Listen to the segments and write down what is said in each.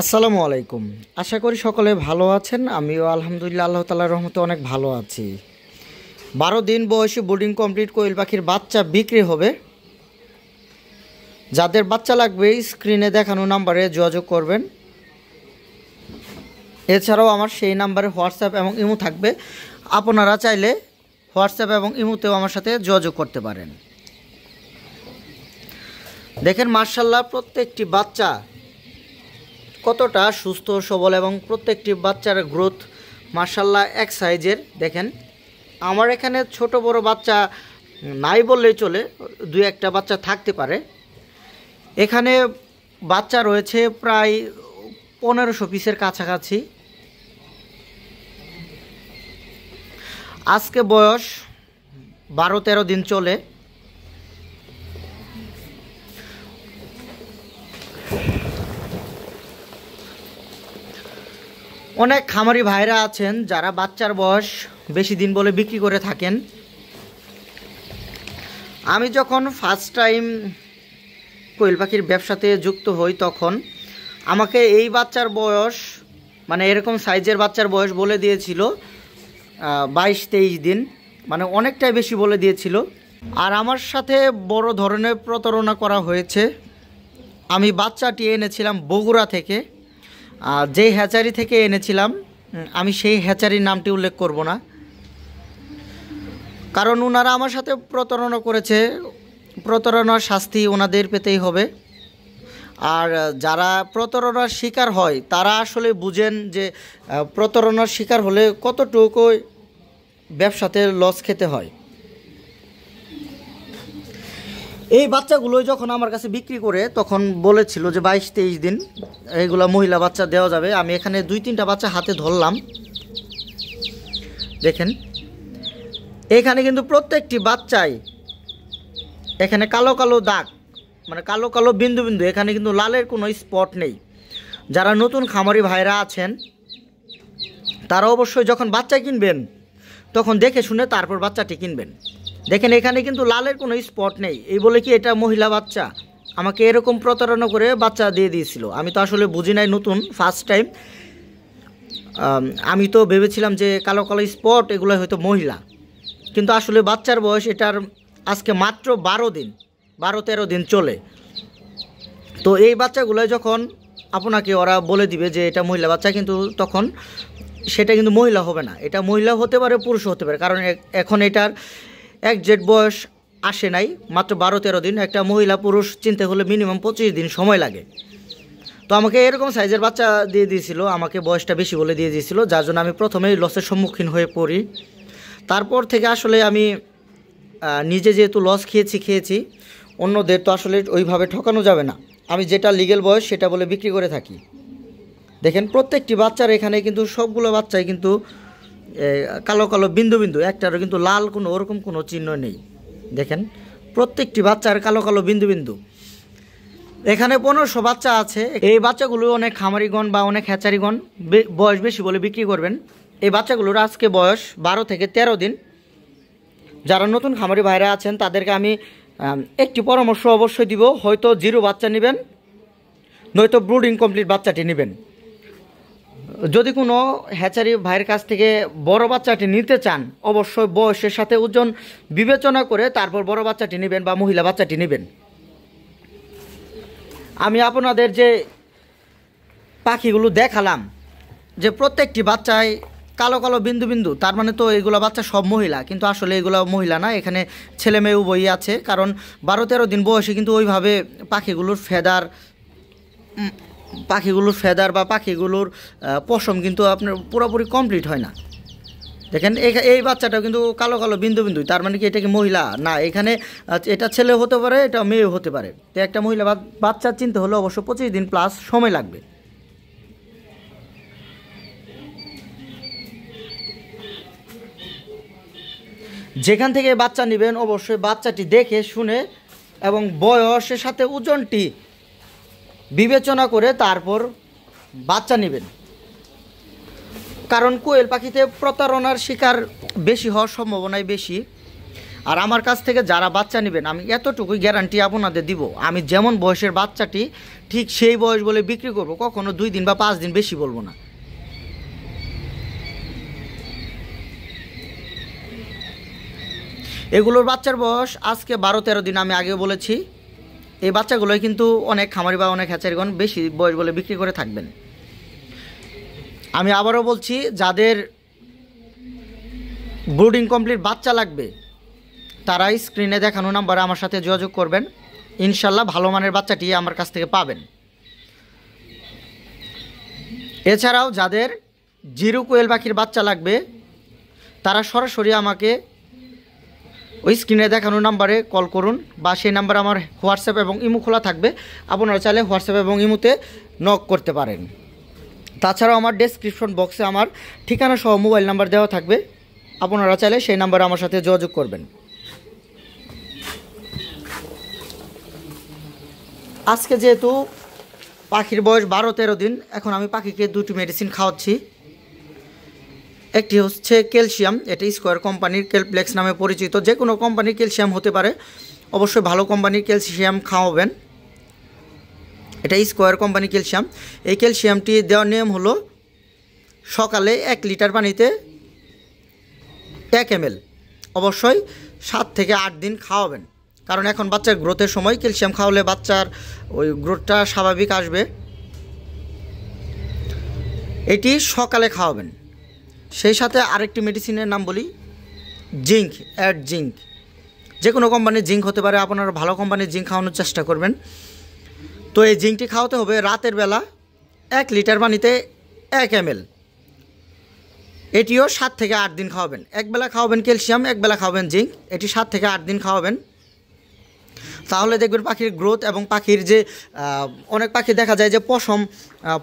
আসসালামু আলাইকুম। আশা করি সকলে ভালো আছেন। আমিও আলহামদুলিল্লাহ আল্লাহ তাআলার রহমতে অনেক ভালো আছি। 12 দিন বয়সী ব্রুডিং কমপ্লিট কোয়েল পাখির বাচ্চা বিক্রি হবে। যাদের বাচ্চা লাগবে স্ক্রিনে দেখানো নাম্বারে যোগাযোগ করবেন। এছাড়াও আমার সেই নাম্বারে হোয়াটসঅ্যাপ এবং ইমো থাকবে। আপনারা চাইলে হোয়াটসঅ্যাপ এবং ইমোতেও আমার সাথে যোগাযোগ করতে পারেন। দেখেন মাশাআল্লাহ প্রত্যেকটি বাচ্চা কতটা সুস্থ সবল এবং প্রত্যেকটি বাচ্চার গ্রোথ মাশাআল্লাহ এক সাইজের। দেখেন আমার এখানে ছোট বড় বাচ্চা নাই বললেই চলে, দুই একটা বাচ্চা থাকতে পারে। এখানে বাচ্চা রয়েছে প্রায় 1500 পিসের কাছাকাছি। আজকে বয়স 12-13 দিন চলে। অনেক খামারি ভাইরা আছেন যারা বাচ্চার বয়স বেশি দিন বলে বিক্রি করে থাকেন। আমি যখন ফার্স্ট টাইম কোয়েল পাখির ব্যবসাতে যুক্ত হই তখন আমাকে এই বাচ্চার বয়স মানে এরকম সাইজের বাচ্চার বয়স বলে দিয়েছিল 22-23 দিন, মানে অনেকটাই বেশি বলে দিয়েছিল। আর আমার সাথে বড় ধরনের প্রতারণা করা হয়েছে। আমি বাচ্চাটি এনেছিলাম বগুড়া থেকে। যে হ্যাচারি থেকে এনেছিলাম আমি সেই হ্যাচারির নামটি উল্লেখ করব না, কারণ ওনারা আমার সাথে প্রতারণা করেছে। প্রতারণার শাস্তি ওনাদের পেতেই হবে। আর যারা প্রতারণার শিকার হয় তারা আসলে বুঝেন যে প্রতারণার শিকার হলে কতটুকু ব্যবসাতে লস খেতে হয়। এই বাচ্চাগুলো যখন আমার কাছে বিক্রি করে তখন বলেছিল যে 22-23 দিন এইগুলো মহিলা বাচ্চা দেওয়া যাবে। আমি এখানে 2-3টা বাচ্চা হাতে ধরলাম। দেখেন এখানে কিন্তু প্রত্যেকটি বাচ্চাই এখানে কালো কালো দাগ, মানে কালো কালো বিন্দু বিন্দু, এখানে কিন্তু লালের কোনো স্পট নেই। যারা নতুন খামারি ভাইরা আছেন তারা অবশ্যই যখন বাচ্চা কিনবেন তখন দেখে শুনে তারপর বাচ্চাটি কিনবেন। দেখেন এখানে কিন্তু লালের কোনো স্পট নেই। এই বলে কি এটা মহিলা বাচ্চা? আমাকে এরকম প্রতারণা করে বাচ্চা দিয়ে দিয়েছিল। আমি তো আসলে বুঝি নাই, নতুন ফার্স্ট টাইম। আমি তো ভেবেছিলাম যে কালো কালো স্পট এগুলো হয়তো মহিলা, কিন্তু আসলে বাচ্চার বয়স এটার আজকে মাত্র 12-13 দিন চলে। তো এই বাচ্চাগুলো যখন আপনাকে ওরা বলে দিবে যে এটা মহিলা বাচ্চা, কিন্তু তখন সেটা কিন্তু মহিলা হবে না। এটা মহিলা হতে পারে, পুরুষ হতে পারে, কারণ এখন এটার একজ্যাক্ট বয়স আসে নাই, মাত্র 12-13 দিন। একটা মহিলা পুরুষ চিনতে হলে মিনিমাম 25 দিন সময় লাগে। তো আমাকে এরকম সাইজের বাচ্চা দিয়ে দিয়েছিল, আমাকে বয়সটা বেশি বলে দিয়ে দিয়েছিল, যার জন্য আমি প্রথমেই লসের সম্মুখীন হয়ে পড়ি। তারপর থেকে আসলে আমি নিজে যেহেতু লস খেয়েছি, অন্যদের তো আসলে ওইভাবে ঠকানো যাবে না। আমি যেটা লিগ্যাল বয়স সেটা বলে বিক্রি করে থাকি। দেখেন প্রত্যেকটি বাচ্চার এখানে কিন্তু সবগুলো বাচ্চাই কিন্তু কালো কালো বিন্দু বিন্দু, একটারও কিন্তু লাল কোনো ওরকম কোনো চিহ্ন নেই। দেখেন প্রত্যেকটি বাচ্চার কালো কালো বিন্দু বিন্দু। এখানে 1500 বাচ্চা আছে। এই বাচ্চাগুলো অনেক খামারিগণ বা অনেক হ্যাচারিগণ বয়স বেশি বলে বিক্রি করবেন। এই বাচ্চাগুলোর আজকে বয়স 12-13 দিন। যারা নতুন খামারি ভাইরা আছেন তাদেরকে আমি একটি পরামর্শ অবশ্যই দিব, হয়তো 0 বাচ্চা নেবেন, নয়তো ব্রুডিং কমপ্লিট বাচ্চাটি নেবেন। যদি কোনো হ্যাচারি ভাইয়ের কাছ থেকে বড় বাচ্চাটি নিতে চান অবশ্যই বয়সের সাথে ওজন বিবেচনা করে তারপর বড় বাচ্চাটি নেবেন বা মহিলা বাচ্চাটি নেবেন। আমি আপনাদের যে পাখিগুলো দেখালাম যে প্রত্যেকটি বাচ্চায় কালো কালো বিন্দু বিন্দু, তার মানে তো এগুলো বাচ্চা সব মহিলা, কিন্তু আসলে এগুলো মহিলা না। এখানে ছেলে মেয়ে উভয়ই আছে, কারণ 12-13 দিন বয়সে কিন্তু ওইভাবে পাখিগুলোর ফেদার বা পাখিগুলোর পশম কিন্তু আপনার পুরোপুরি কমপ্লিট হয় না। দেখেন এই বাচ্চাটাও কিন্তু কালো কালো বিন্দু বিন্দু, তার মানে কি এটা কি মহিলা? না, এখানে এটা ছেলে হতে পারে, এটা মেয়েও হতে পারে। তো একটা মহিলা বাচ্চা চিনতে হলে অবশ্য 25 দিন প্লাস সময় লাগবে। যেখান থেকে বাচ্চা নেবেন অবশ্যই বাচ্চাটি দেখে শুনে এবং বয়সের সাথে ওজনটি বিবেচনা করে তারপর বাচ্চা নেবেন, কারণ কোয়েল পাখিতে প্রতারণার শিকার বেশি হওয়ার সম্ভাবনাই বেশি। আর আমার কাছ থেকে যারা বাচ্চা নেবেন আমি এতটুকুই গ্যারান্টি আপনাদের দিব, আমি যেমন বয়সের বাচ্চাটি ঠিক সেই বয়স বলে বিক্রি করব, কখনো 2 দিন বা 5 দিন বেশি বলবো না। এগুলোর বাচ্চার বয়স আজকে 12-13 দিন, আমি আগে বলেছি। এই বাচ্চাগুলোই কিন্তু অনেক খামারি বা অনেক হ্যাচারিগণ বেশি বয়স বলে বিক্রি করে থাকবেন। আমি আবারও বলছি, যাদের ব্রুডিং কমপ্লিট বাচ্চা লাগবে তারাই স্ক্রিনে দেখানো নাম্বারে আমার সাথে যোগাযোগ করবেন, ইনশাল্লাহ ভালো মানের বাচ্চাটি আমার কাছ থেকে পাবেন। এছাড়াও যাদের জিরো কোয়েল পাখির বাচ্চা লাগবে তারা সরাসরি আমাকে ওই স্ক্রিনে দেখানো নাম্বারে কল করুন, বা সেই নাম্বারে আমার হোয়াটসঅ্যাপ এবং ইমো খোলা থাকবে, আপনারা চাইলে হোয়াটসঅ্যাপ এবং ইমোতে নক করতে পারেন। তাছাড়াও আমার ডেসক্রিপশন বক্সে আমার ঠিকানা সহ মোবাইল নাম্বার দেওয়া থাকবে, আপনারা চাইলে সেই নাম্বারে আমার সাথে যোগাযোগ করবেন। আজকে যেহেতু পাখির বয়স 12-13 দিন, এখন আমি পাখিকে 2টি মেডিসিন খাওয়াচ্ছি। একটি হচ্ছে ক্যালসিয়াম, এটা স্কোয়ার কোম্পানির ক্যালপ্লেক্স নামে পরিচিত, যে কোনো কোম্পানির ক্যালসিয়াম হতে পারে, অবশ্যই ভালো কোম্পানির ক্যালসিয়াম খাওয়াবেন। এটা স্কোয়ার কোম্পানি ক্যালসিয়াম। এই ক্যালসিয়ামটি দেওয়ার নিয়ম হলো সকালে 1 লিটার পানিতে 1 ml, অবশ্যই 7 থেকে 8 দিন খাওয়াবেন, কারণ এখন বাচ্চার গ্রোথের সময় ক্যালসিয়াম খাওয়ালে বাচ্চার ওই গ্রোথটা স্বাভাবিক আসবে। এটি সকালে খাওয়াবেন। সেই সাথে আরেকটি মেডিসিনের নাম বলি, জিঙ্ক, অ্যাড জিঙ্ক। যে কোনো কোম্পানির জিঙ্ক হতে পারে, আপনারা ভালো কোম্পানির জিঙ্ক খাওয়ানোর চেষ্টা করবেন। তো এই জিঙ্কটি খাওয়াতে হবে রাতের বেলা 1 লিটার পানিতে 1 ml। এটিও 7 থেকে 8 দিন খাওয়াবেন। একবেলা খাওয়াবেন ক্যালসিয়াম, একবেলা খাওয়াবেন জিঙ্ক। এটি 7 থেকে 8 দিন খাওয়াবেন, তাহলে দেখবেন পাখির গ্রোথ এবং পাখির যে অনেক পাখি দেখা যায় যে পশম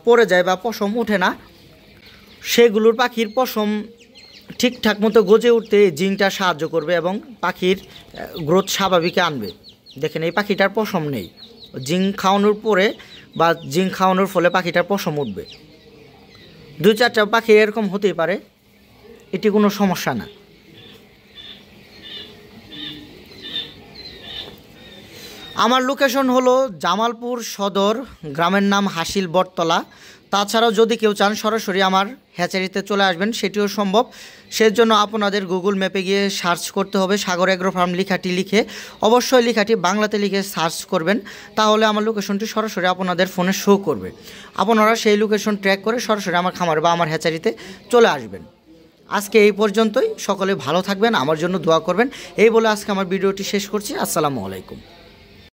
পড়ে যায় বা পশম ওঠে না, সেগুলোর পাখির পশম ঠিকঠাক মতো গজে উঠতে জিঙ্কটা সাহায্য করবে এবং পাখির গ্রোথ স্বাভাবিক আনবে। দেখেন এই পাখিটার পশম নেই, জিঙ্ক খাওয়ানোর পরে বা জিঙ্ক খাওয়ানোর ফলে পাখিটার পশম উঠবে। 2-4টা পাখি এরকম হতেই পারে, এটি কোনো সমস্যা না। আমার লোকেশন হলো জামালপুর সদর, গ্রামের নাম হাসিল বটতলা। তাছাড়াও যদি কেউ চান সরাসরি আমার হ্যাচারিতে চলে আসবেন, সেটিও সম্ভব। সেজন্য আপনাদের গুগল ম্যাপে গিয়ে সার্চ করতে হবে সাগর এগ্রো ফার্ম লেখাটি লিখে, অবশ্যই লেখাটি বাংলাতে লিখে সার্চ করবেন, তাহলে আমার লোকেশনটি সরাসরি আপনাদের ফোনে শো করবে। আপনারা সেই লোকেশন ট্র্যাক করে সরাসরি আমার খামার বা আমার হ্যাচারিতে চলে আসবেন। আজকে এই পর্যন্তই, সকলে ভালো থাকবেন, আমার জন্য দোয়া করবেন। এই বলে আজকে আমার ভিডিওটি শেষ করছি। আসসালামু আলাইকুম।